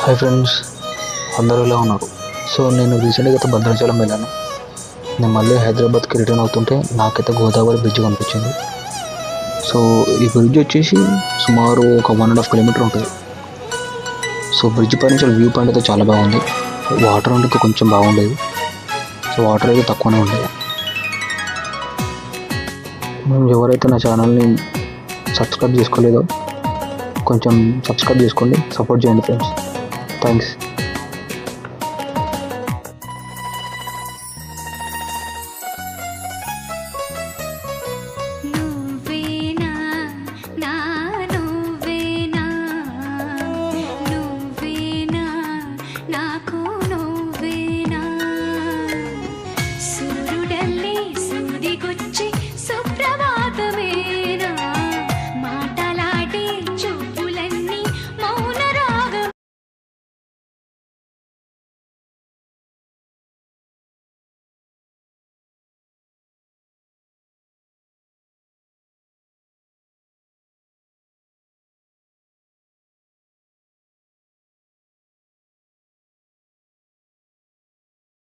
Hi friends, అందరూ ఎలా ఉన్నారు? సో నేను రీసెంట్గా అయితే భద్రాచలం వెళ్ళాను. నేను మళ్ళీ హైదరాబాద్కి రిటర్న్ అవుతుంటే నాకైతే గోదావరి బ్రిడ్జ్ కనిపించింది. సో ఈ బ్రిడ్జ్ వచ్చేసి సుమారు ఒక 1.5 కిలోమీటర్ ఉంటుంది. సో బ్రిడ్జ్ పై నుంచి వ్యూ పాయింట్ అయితే చాలా బాగుంది. వాటర్ అంటే కొంచెం బాగుండేది. సో వాటర్ అయితే తక్కువనే ఉండేది. ఎవరైతే నా ఛానల్ని సబ్స్క్రైబ్ చేసుకోలేదో కొంచెం సబ్స్క్రైబ్ చేసుకోండి, సపోర్ట్ చేయండి ఫ్రెండ్స్. థ్యాంక్స్.